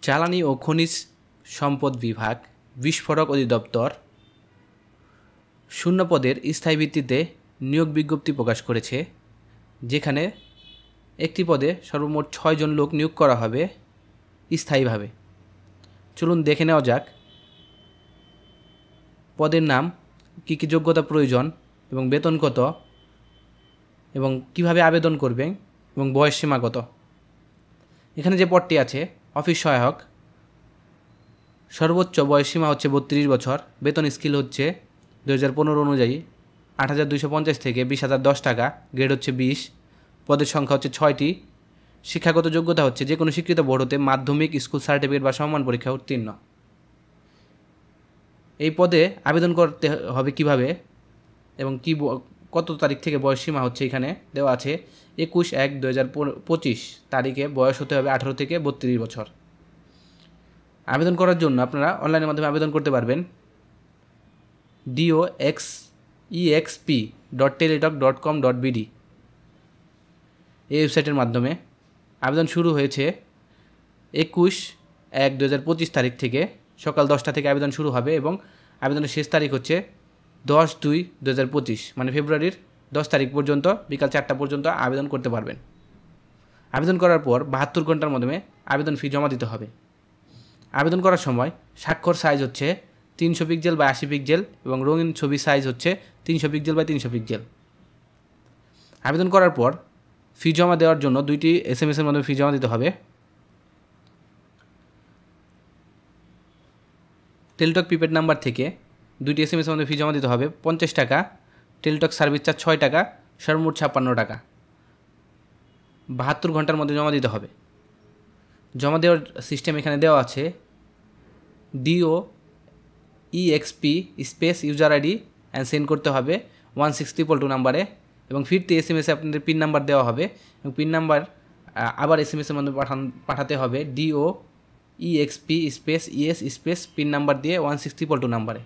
জ্বালানি ও খনিজ সম্পদ বিভাগ, বিস্ফোরক অধিদপ্তর শূন্য পদের স্থায়ী ভিত্তিতে নিয়োগ বিজ্ঞপ্তি প্রকাশ করেছে, যেখানে একটি পদে সর্বমোট 6 জন লোক নিয়োগ করা হবে স্থায়ীভাবে। চলুন দেখে নেওয়া যাক পদের নাম, কী কী যোগ্যতা প্রয়োজন এবং বেতন কত এবং কিভাবে আবেদন করবেন এবং বয়স সীমা কত। এখানে যে পদটি আছে অফিস সহায়ক, সর্বোচ্চ বয়স সীমা হচ্ছে 32 বছর, বেতন স্কেল হচ্ছে 2015 অনুযায়ী 8,250 থেকে 20,010 টাকা, গ্রেড হচ্ছে 20, পদের সংখ্যা হচ্ছে 6টি, শিক্ষাগত যোগ্যতা হচ্ছে যে কোনো স্বীকৃত বোর্ড হতে মাধ্যমিক, স্কুল সার্টিফিকেট বা সমমান পরীক্ষা উত্তীর্ণ। এই পদে আবেদন করতে হবে কিভাবে এবং কত তারিখ থেকে বয়স সীমা হচ্ছে এখানে দেওয়া আছে 21/1/2025 তারিখে বয়স হতে হবে 18 থেকে 32 বছর। আবেদন করার জন্য আপনারা অনলাইনের মাধ্যমে আবেদন করতে পারবেন doxexp.teletalk.com.bd এই ওয়েবসাইটের মাধ্যমে। আবেদন শুরু হয়েছে 21/1/2025 তারিখ থেকে, সকাল 10টা থেকে আবেদন শুরু হবে এবং আবেদনের শেষ তারিখ হচ্ছে 10/2/2025, মানে ফেব্রুয়ারির 10 তারিখ পর্যন্ত বিকাল 4টা পর্যন্ত আবেদন করতে পারবেন। আবেদন করার পর 72 ঘন্টার মাধ্যমে আবেদন ফি জমা দিতে হবে। আবেদন করার সময় স্বাক্ষর সাইজ হচ্ছে 300 পিক্সেল বা 80 পিক্সেল এবং রঙিন ছবি সাইজ হচ্ছে 300 পিক্সেল বা 300 পিক্সেল। আবেদন করার পর ফি জমা দেওয়ার জন্য 2টি SMS-এর মাধ্যমে ফি জমা দিতে হবে। টেলিটক প্রিপেড নাম্বার থেকে 2টি SMS-এর মধ্যে ফি জমা দিতে হবে 50 টাকা, টেলিটক সার্ভিস চার্জ 6 টাকা, সর্বমোট 56 টাকা। 72 ঘন্টার মধ্যে জমা দিতে হবে। জমা দেওয়ার সিস্টেম এখানে দেওয়া আছে DOEXP space user ID and send করতে হবে 16022 নাম্বারে এবং ফিরতি SMS-এ আপনাদের পিন নাম্বার দেওয়া হবে এবং পিন নাম্বার আবার SMS-এর মধ্যে পাঠাতে হবে DOEXP space ES space PIN number দিয়ে 16022 নাম্বারে।